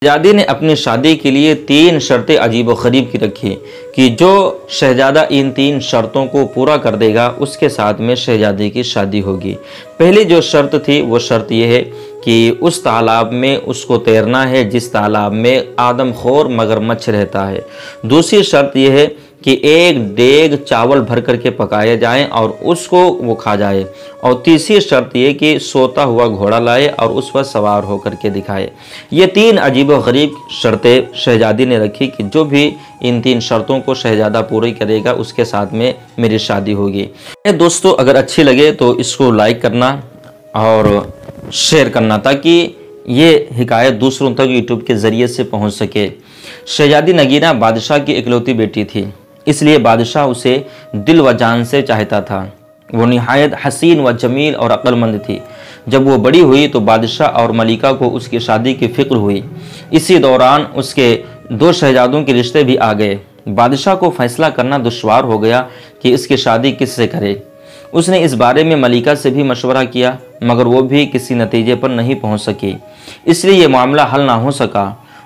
शहजादी ने अपनी शादी के लिए 3 शर्तें अजीब व गरीब की रखी कि जो शहजादा इन 3 शर्तों को पूरा कर देगा उसके साथ में शहजादी की शादी होगी। पहली जो शर्त थी वो शर्त यह है कि उस तालाब में उसको तैरना है जिस तालाब में आदमखोर मगरमच्छ रहता है। दूसरी शर्त यह है कि एक देग चावल भर करके पकाए जाएं और उसको वो खा जाए। और तीसरी शर्त ये कि सोता हुआ घोड़ा लाए और उस पर सवार होकर के दिखाए। ये 3 अजीब व गरीब शर्तें शहजादी ने रखी कि जो भी इन 3 शर्तों को शहजादा पूरी करेगा उसके साथ में मेरी शादी होगी। दोस्तों, अगर अच्छी लगे तो इसको लाइक करना और शेयर करना ताकि ये हिकायत दूसरों तक यूट्यूब के ज़रिए से पहुंच सके। शहजादी नगीना बादशाह की इकलौती बेटी थी, इसलिए बादशाह उसे दिल व जान से चाहता था। वो निहायत हसीन व जमील और अक्लमंद थी। जब वो बड़ी हुई तो बादशाह और मलिका को उसकी शादी की फिक्र हुई। इसी दौरान उसके 2 शहजादों के रिश्ते भी आ गए। बादशाह को फैसला करना दुश्वार हो गया कि इसकी शादी किससे करे। उसने इस बारे में मलिका से भी मशवरा किया, मगर वो भी किसी नतीजे पर नहीं पहुंच सकी, इसलिए ये मामला हल ना हो सका।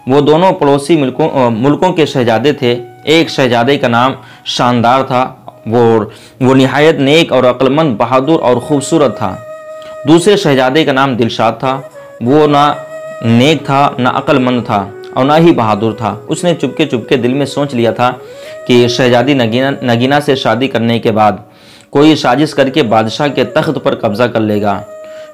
वो दोनों पड़ोसी मुल्कों के शहजादे थे। एक शहजादे का नाम शानदार था, वो निहायत नेक और अक्लमंद, बहादुर और खूबसूरत था। दूसरे शहजादे का नाम दिलशाद था। वो ना नेक था, ना अक्लमंद था और ना ही बहादुर था। उसने चुपके चुपके दिल में सोच लिया था कि शहजादी नगीना से शादी करने के बाद कोई साजिश करके बादशाह के तख्त पर कब्जा कर लेगा।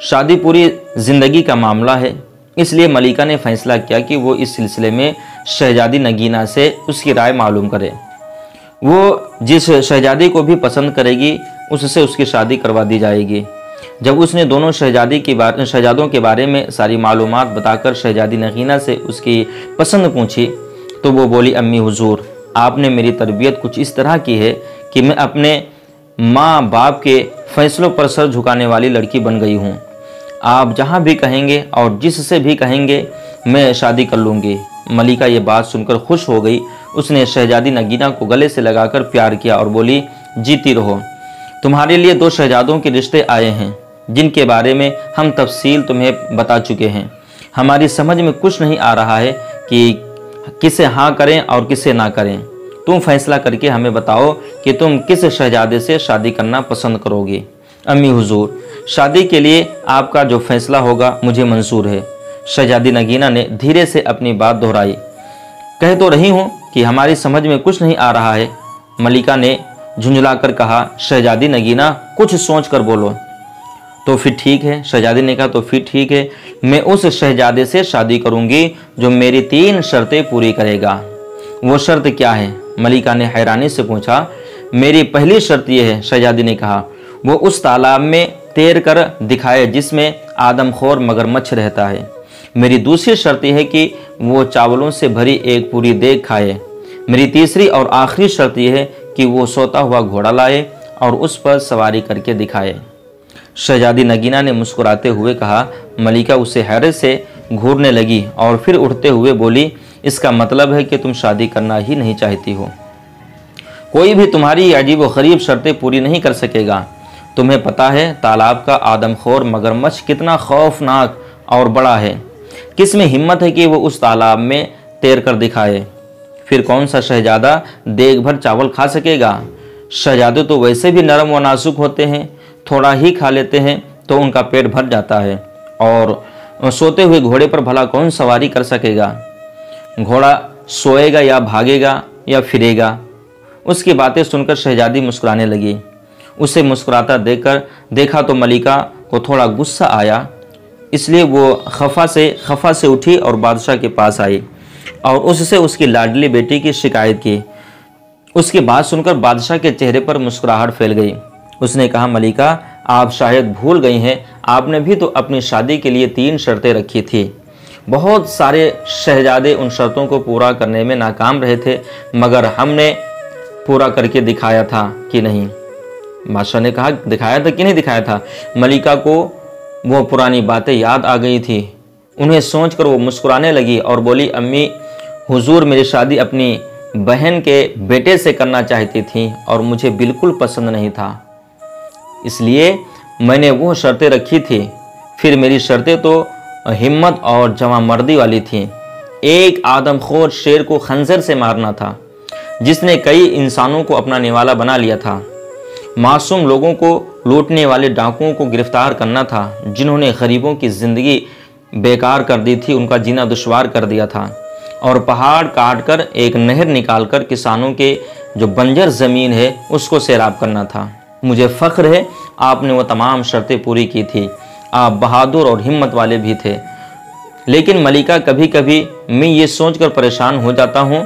शादी पूरी ज़िंदगी का मामला है, इसलिए मलिका ने फैसला किया कि वो इस सिलसिले में शहजादी नगीना से उसकी राय मालूम करे। वो जिस शहजादी को भी पसंद करेगी उससे उसकी शादी करवा दी जाएगी। जब उसने दोनों शहजादों के बारे में सारी मालूमात बताकर शहजादी नगीना से उसकी पसंद पूछी तो वो बोली, अम्मी हुजूर, आपने मेरी तरबियत कुछ इस तरह की है कि मैं अपने माँ बाप के फैसलों पर सर झुकाने वाली लड़की बन गई हूँ। आप जहाँ भी कहेंगे और जिससे भी कहेंगे मैं शादी कर लूँगी। मलिका ये बात सुनकर खुश हो गई। उसने शहजादी नगीना को गले से लगाकर प्यार किया और बोली, जीती रहो। तुम्हारे लिए 2 शहजादों के रिश्ते आए हैं जिनके बारे में हम तफसील तुम्हें बता चुके हैं। हमारी समझ में कुछ नहीं आ रहा है कि किसे हाँ करें और किसे ना करें। तुम फैसला करके हमें बताओ कि तुम किस शहजादे से शादी करना पसंद करोगे। अम्मी हुजूर, शादी के लिए आपका जो फैसला होगा मुझे मंजूर है। शहजादी नगीना ने धीरे से अपनी बात दोहराई। कह तो रही हूँ कि हमारी समझ में कुछ नहीं आ रहा है, मलिका ने झुंझलाकर कहा। शहजादी नगीना, कुछ सोच कर बोलो। तो फिर ठीक है, शहजादी ने कहा, तो फिर ठीक है, मैं उस शहजादे से शादी करूँगी जो मेरी 3 शर्तें पूरी करेगा। वो शर्त क्या है? मलिका ने हैरानी से पूछा। मेरी पहली शर्त यह है, शहजादी ने कहा, वो उस तालाब में तैर कर दिखाए जिसमें आदमखोर मगरमच्छ रहता है। मेरी दूसरी शर्त यह है कि वो चावलों से भरी एक पूरी देग खाए। मेरी तीसरी और आखिरी शर्त यह है कि वो सोता हुआ घोड़ा लाए और उस पर सवारी करके दिखाए। शहजादी नगीना ने मुस्कुराते हुए कहा। मलिका उसे हैरत से घूरने लगी और फिर उठते हुए बोली, इसका मतलब है कि तुम शादी करना ही नहीं चाहती हो। कोई भी तुम्हारी अजीब व गरीब शर्तें पूरी नहीं कर सकेगा। तुम्हें पता है तालाब का आदमखोर मगरमच्छ कितना खौफनाक और बड़ा है। किस में हिम्मत है कि वो उस तालाब में तैर कर दिखाए। फिर कौन सा शहजादा देग भर चावल खा सकेगा। शहजादे तो वैसे भी नरम व नाजुक होते हैं, थोड़ा ही खा लेते हैं तो उनका पेट भर जाता है। और सोते हुए घोड़े पर भला कौन सवारी कर सकेगा। घोड़ा सोएगा या भागेगा या फिरेगा। उसकी बातें सुनकर शहजादी मुस्कुराने लगी। उसे मुस्कुराता देखा तो मलिका को थोड़ा गुस्सा आया, इसलिए वो खफा से उठी और बादशाह के पास आई और उससे उसकी लाडली बेटी की शिकायत की। उसकी बात सुनकर बादशाह के चेहरे पर मुस्कुराहट फैल गई। उसने कहा, मलिका, आप शायद भूल गई हैं, आपने भी तो अपनी शादी के लिए 3 शर्तें रखी थी। बहुत सारे शहजादे उन शर्तों को पूरा करने में नाकाम रहे थे, मगर हमने पूरा करके दिखाया था कि नहीं। बादशाह ने कहा, दिखाया था कि नहीं दिखाया था। मलिका को वो पुरानी बातें याद आ गई थी। उन्हें सोचकर वो मुस्कुराने लगी और बोली, अम्मी हुजूर, मेरी शादी अपनी बहन के बेटे से करना चाहती थी और मुझे बिल्कुल पसंद नहीं था, इसलिए मैंने वो शर्तें रखी थी। फिर मेरी शर्तें तो हिम्मत और जवामर्दी वाली थी। एक आदमखोर शेर को खंजर से मारना था, जिसने कई इंसानों को अपना निवाला बना लिया था। मासूम लोगों को लूटने वाले डाकुओं को गिरफ्तार करना था, जिन्होंने गरीबों की ज़िंदगी बेकार कर दी थी, उनका जीना दुश्वार कर दिया था। और पहाड़ काटकर एक नहर निकालकर किसानों के जो बंजर ज़मीन है उसको सैराब करना था। मुझे फ़ख्र है आपने वो तमाम शर्तें पूरी की थी। आप बहादुर और हिम्मत वाले भी थे। लेकिन मलिका, कभी कभी मैं ये सोचकर परेशान हो जाता हूँ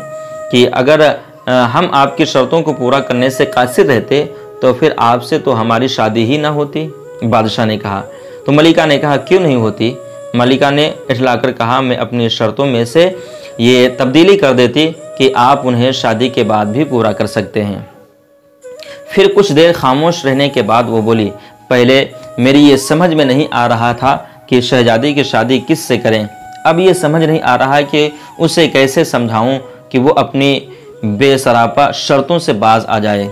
कि अगर हम आपकी शर्तों को पूरा करने से कासिर रहते तो फिर आपसे तो हमारी शादी ही ना होती। बादशाह ने कहा। तो मलिका ने कहा, क्यों नहीं होती? मलिका ने इठलाकर कहा, मैं अपनी शर्तों में से ये तब्दीली कर देती कि आप उन्हें शादी के बाद भी पूरा कर सकते हैं। फिर कुछ देर खामोश रहने के बाद वो बोली, पहले मेरी ये समझ में नहीं आ रहा था कि शहजादी की शादी किस से करें। अब ये समझ नहीं आ रहा है कि उसे कैसे समझाऊं कि वो अपनी बेसरापा शर्तों से बाज आ जाए।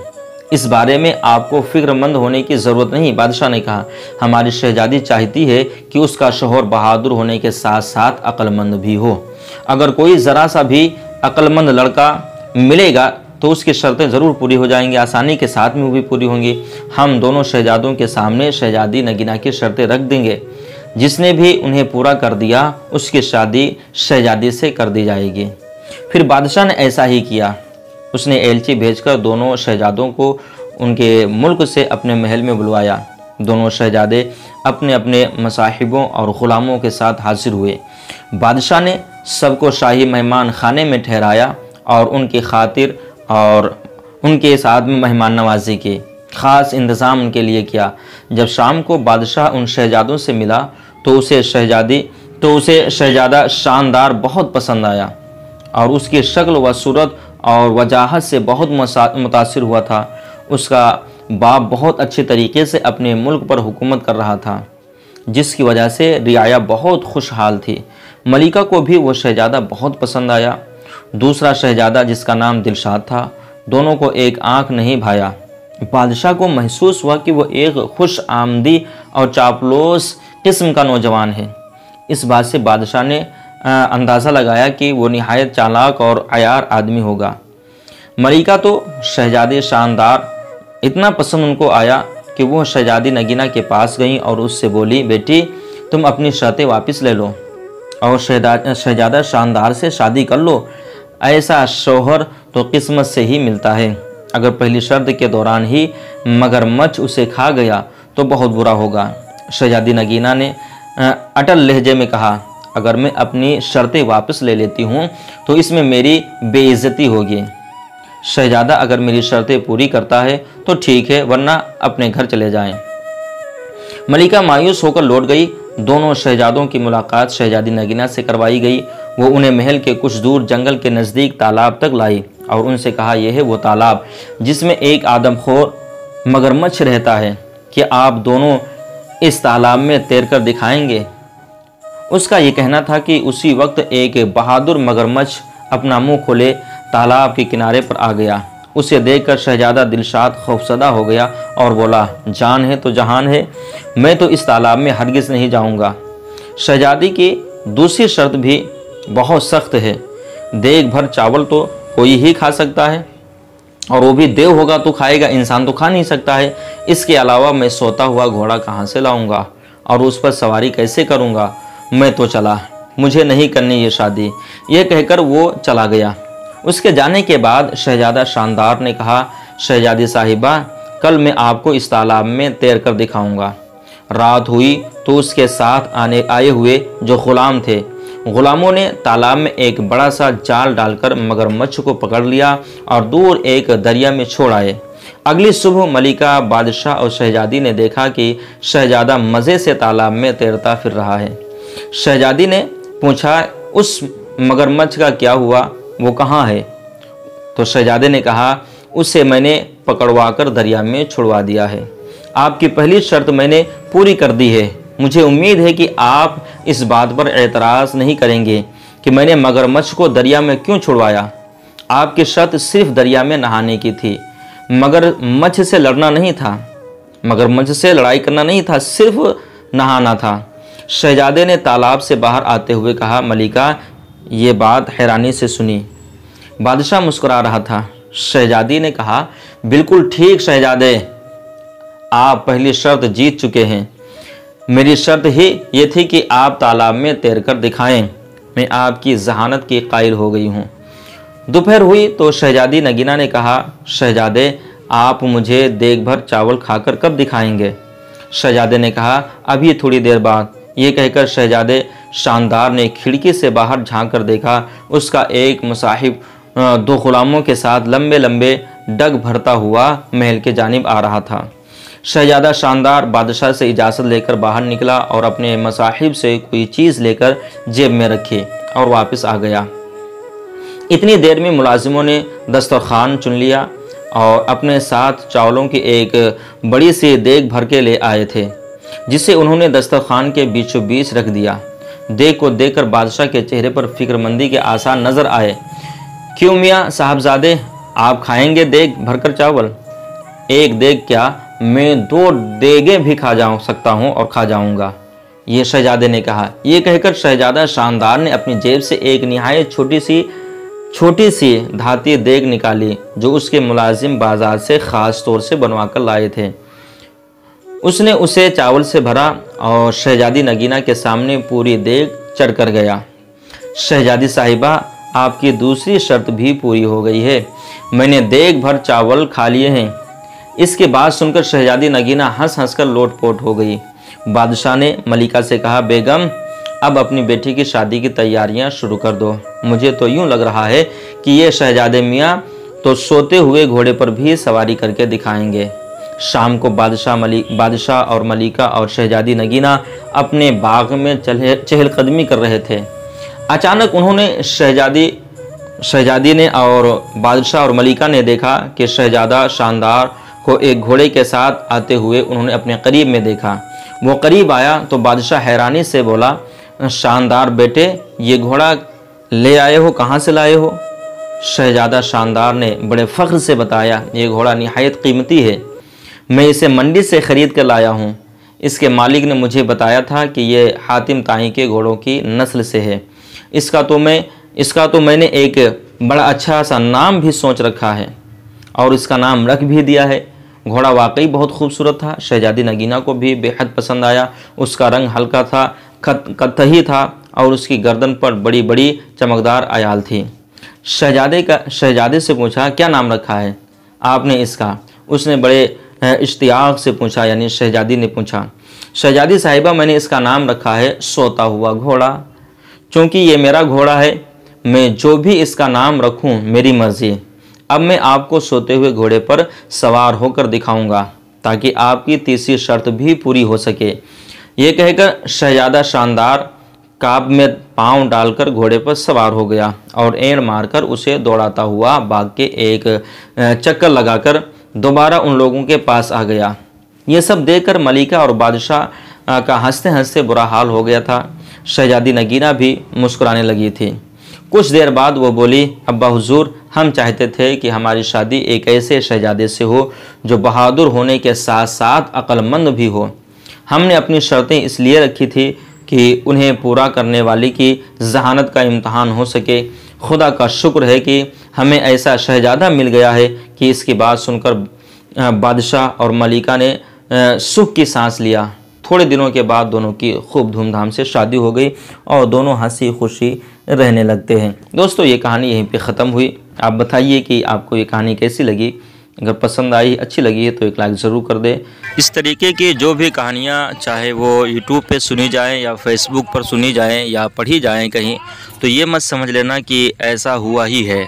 इस बारे में आपको फिक्रमंद होने की ज़रूरत नहीं। बादशाह ने कहा, हमारी शहजादी चाहती है कि उसका शौहर बहादुर होने के साथ साथ अक्लमंद भी हो। अगर कोई ज़रा सा भी अक्लमंद लड़का मिलेगा तो उसकी शर्तें ज़रूर पूरी हो जाएंगी, आसानी के साथ में वो भी पूरी होंगी। हम दोनों शहजादों के सामने शहजादी नगीना की शर्तें रख देंगे। जिसने भी उन्हें पूरा कर दिया उसकी शादी शहजादी से कर दी जाएगी। फिर बादशाह ने ऐसा ही किया। उसने एलची भेजकर दोनों शहजादों को उनके मुल्क से अपने महल में बुलवाया। दोनों शहजादे अपने अपने मसाहिबों और ग़ुलामों के साथ हाजिर हुए। बादशाह ने सबको शाही मेहमान खाने में ठहराया और उनकी खातिर और उनके साथ में मेहमान नवाजी की ख़ास इंतज़ाम उनके लिए किया। जब शाम को बादशाह उन शहजादों से मिला तो उसे शहजादा शानदार बहुत पसंद आया और उसकी शक्ल व सूरत और वजाहत से बहुत मुतासिर हुआ था। उसका बाप बहुत अच्छे तरीके से अपने मुल्क पर हुकूमत कर रहा था, जिसकी वजह से रियाया बहुत खुशहाल थी। मलिका को भी वो शहजादा बहुत पसंद आया। दूसरा शहजादा, जिसका नाम दिलशाद था, दोनों को एक आंख नहीं भाया। बादशाह को महसूस हुआ कि वो एक खुश आमदी और चापलूस किस्म का नौजवान है। इस बात से बादशाह ने अंदाज़ा लगाया कि वो निहायत चालाक और अयार आदमी होगा। मलिका तो शहजादी शानदार इतना पसंद उनको आया कि वो शहजादी नगीना के पास गई और उससे बोली, बेटी तुम अपनी शर्तें वापस ले लो और शहजादा शानदार से शादी कर लो। ऐसा शौहर तो किस्मत से ही मिलता है। अगर पहली शर्त के दौरान ही मगरमच्छ उसे खा गया तो बहुत बुरा होगा। शहजादी नगीना ने अटल लहजे में कहा, अगर मैं अपनी शर्तें वापस ले लेती हूँ तो इसमें मेरी बेइज्जती होगी। शहजादा अगर मेरी शर्तें पूरी करता है तो ठीक है, वरना अपने घर चले जाएं। मलिका मायूस होकर लौट गई। दोनों शहजादों की मुलाकात शहजादी नगीना से करवाई गई। वो उन्हें महल के कुछ दूर जंगल के नज़दीक तालाब तक लाई और उनसे कहा, यह है वो तालाब जिसमें एक आदमखोर मगरमच्छ रहता है। कि आप दोनों इस तालाब में तैरकर दिखाएंगे। उसका ये कहना था कि उसी वक्त एक बहादुर मगरमच्छ अपना मुंह खोले तालाब के किनारे पर आ गया। उसे देखकर शहजादा दिलशाद खौफसदा हो गया और बोला, जान है तो जहान है, मैं तो इस तालाब में हरगिज़ नहीं जाऊंगा। शहजादी की दूसरी शर्त भी बहुत सख्त है। देग भर चावल तो कोई ही खा सकता है और वो भी देव होगा तो खाएगा, इंसान तो खा नहीं सकता है। इसके अलावा मैं सोता हुआ घोड़ा कहाँ से लाऊंगा और उस पर सवारी कैसे करूँगा। मैं तो चला, मुझे नहीं करनी ये शादी। यह कहकर वो चला गया। उसके जाने के बाद शहजादा शानदार ने कहा, शहजादी साहिबा, कल मैं आपको इस तालाब में तैर कर दिखाऊंगा। रात हुई तो उसके साथ आए हुए जो ग़ुलाम थे, ग़ुलामों ने तालाब में एक बड़ा सा जाल डालकर मगरमच्छ को पकड़ लिया और दूर एक दरिया में छोड़ आए। अगली सुबह मलिका, बादशाह और शहजादी ने देखा कि शहजादा मज़े से तालाब में तैरता फिर रहा है। शहजादी ने पूछा, उस मगरमच्छ का क्या हुआ, वो कहाँ है? तो शहजादे ने कहा, उसे मैंने पकड़वाकर दरिया में छुड़वा दिया है। आपकी पहली शर्त मैंने पूरी कर दी है। मुझे उम्मीद है कि आप इस बात पर एतराज़ नहीं करेंगे कि मैंने मगरमच्छ को दरिया में क्यों छुड़वाया। आपकी शर्त सिर्फ दरिया में नहाने की थी, मगरमच्छ से लड़ना नहीं था, मगरमच्छ से लड़ाई करना नहीं था, सिर्फ नहाना था। शहजादे ने तालाब से बाहर आते हुए कहा, मलिका, ये बात हैरानी से सुनी। बादशाह मुस्कुरा रहा था। शहजादी ने कहा, बिल्कुल ठीक शहजादे, आप पहली शर्त जीत चुके हैं। मेरी शर्त ही ये थी कि आप तालाब में तैरकर दिखाएं। मैं आपकी जहानत की कायल हो गई हूँ। दोपहर हुई तो शहजादी नगीना ने कहा, शहजादे, आप मुझे देग भर चावल खाकर कब दिखाएंगे? शहजादे ने कहा, अभी थोड़ी देर बाद। ये कहकर शहजादे शानदार ने खिड़की से बाहर झांक कर देखा। उसका एक मुसाहिब 2 गुलामों के साथ लंबे लंबे डग भरता हुआ महल के जानिब आ रहा था। शहजादा शानदार बादशाह से इजाज़त लेकर बाहर निकला और अपने मसाहिब से कोई चीज़ लेकर जेब में रखी और वापस आ गया। इतनी देर में मुलाजिमों ने दस्तरखान चुन लिया और अपने साथ चावलों की एक बड़ी सी देग भर के ले आए थे, जिसे उन्होंने दस्तरखान के बीचों बीच रख दिया। देग को देखकर बादशाह के चेहरे पर फिक्रमंदी के आसार नजर आए। क्यों मियाँ साहबजादे, आप खाएंगे देग भरकर चावल? एक देग क्या, मैं 2 देगें भी खा सकता हूँ और खा जाऊँगा, ये शहजादे ने कहा। ये कहकर शहजादा शानदार ने अपनी जेब से एक निहायत छोटी सी धाती देग निकाली, जो उसके मुलाजिम बाजार से ख़ास तौर से बनवा कर लाए थे। उसने उसे चावल से भरा और शहजादी नगीना के सामने पूरी देग चढ़ कर गया। शहजादी साहिबा, आपकी दूसरी शर्त भी पूरी हो गई है। मैंने देग भर चावल खा लिए हैं। इसके बाद सुनकर शहजादी नगीना हंस हंस कर लोटपोट हो गई। बादशाह ने मलिका से कहा, बेगम, अब अपनी बेटी की शादी की तैयारियां शुरू कर दो। मुझे तो यूं लग रहा है कि ये शहजादे मियाँ तो सोते हुए घोड़े पर भी सवारी करके दिखाएंगे। शाम को बादशाह और मलिका और शहजादी नगीना अपने बाग में चहलकदमी कर रहे थे। अचानक उन्होंने शहजादी ने और बादशाह और मलिका ने देखा कि शहजादा शानदार को एक घोड़े के साथ आते हुए उन्होंने अपने करीब में देखा। वो करीब आया तो बादशाह हैरानी से बोला, शानदार बेटे, ये घोड़ा ले आए हो, कहाँ से लाए हो? शहजादा शानदार ने बड़े फ़ख्र से बताया, ये घोड़ा निहायत कीमती है। मैं इसे मंडी से ख़रीद कर लाया हूँ। इसके मालिक ने मुझे बताया था कि ये हातिम ताई के घोड़ों की नस्ल से है। इसका तो मैंने एक बड़ा अच्छा सा नाम भी सोच रखा है और इसका नाम रख भी दिया है। घोड़ा वाकई बहुत खूबसूरत था। शहजादी नगीना को भी बेहद पसंद आया। उसका रंग हल्का था, कत्थई था और उसकी गर्दन पर बड़ी बड़ी चमकदार आयाल थी। शहजादे से पूछा, क्या नाम रखा है आपने इसका? उसने बड़े इश्तियाक से पूछा, यानी शहजादी ने पूछा। शहजादी साहिबा, मैंने इसका नाम रखा है सोता हुआ घोड़ा। चूँकि ये मेरा घोड़ा है, मैं जो भी इसका नाम रखूँ मेरी मर्ज़ी। अब मैं आपको सोते हुए घोड़े पर सवार होकर दिखाऊंगा ताकि आपकी तीसरी शर्त भी पूरी हो सके। ये कहकर शहजादा शानदार काब में पांव डालकर घोड़े पर सवार हो गया और एड़ मारकर उसे दौड़ाता हुआ बाग के एक चक्कर लगाकर दोबारा उन लोगों के पास आ गया। ये सब देखकर मलिका और बादशाह का हंसते हंसते बुरा हाल हो गया था। शहजादी नगीना भी मुस्कुराने लगी थी। कुछ देर बाद वो बोली, अब्बा हुजूर, हम चाहते थे कि हमारी शादी एक ऐसे शहजादे से हो जो बहादुर होने के साथ साथ अक्लमंद भी हो। हमने अपनी शर्तें इसलिए रखी थी कि उन्हें पूरा करने वाली की जहानत का इम्तहान हो सके। खुदा का शुक्र है कि हमें ऐसा शहजादा मिल गया है कि इसकी बात सुनकर बादशाह और मलिका ने सुख की सांस लिया। थोड़े दिनों के बाद दोनों की खूब धूमधाम से शादी हो गई और दोनों हंसी खुशी रहने लगते हैं। दोस्तों, ये कहानी यहीं पे ख़त्म हुई। आप बताइए कि आपको ये कहानी कैसी लगी। अगर पसंद आई, अच्छी लगी है तो एक लाइक ज़रूर कर दें। इस तरीके की जो भी कहानियाँ, चाहे वो यूट्यूब पे सुनी जाएं या फेसबुक पर सुनी जाएं या पढ़ी जाएं कहीं, तो ये मत समझ लेना कि ऐसा हुआ ही है,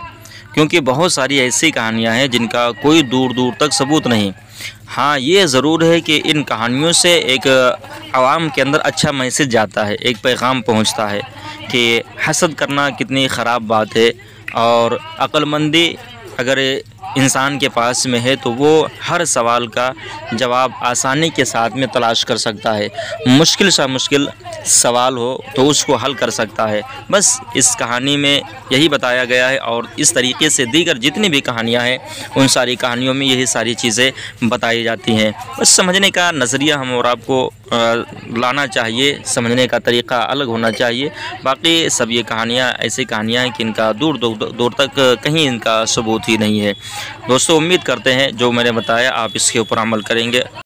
क्योंकि बहुत सारी ऐसी कहानियाँ हैं जिनका कोई दूर दूर तक सबूत नहीं। हाँ, ये ज़रूर है कि इन कहानियों से एक आवाम के अंदर अच्छा मैसेज जाता है, एक पैगाम पहुंचता है कि हसद करना कितनी ख़राब बात है और अक्लमंदी अगर इंसान के पास में है तो वो हर सवाल का जवाब आसानी के साथ में तलाश कर सकता है। मुश्किल सा मुश्किल सवाल हो तो उसको हल कर सकता है। बस इस कहानी में यही बताया गया है और इस तरीके से दीगर जितनी भी कहानियाँ हैं उन सारी कहानियों में यही सारी चीज़ें बताई जाती हैं। बस समझने का नज़रिया हम और आपको लाना चाहिए, समझने का तरीक़ा अलग होना चाहिए। बाकी सब ये कहानियाँ ऐसी कहानियाँ हैं कि इनका दूर दूर तक कहीं इनका सबूत ही नहीं है। दोस्तों, उम्मीद करते हैं जो मैंने बताया आप इसके ऊपर अमल करेंगे।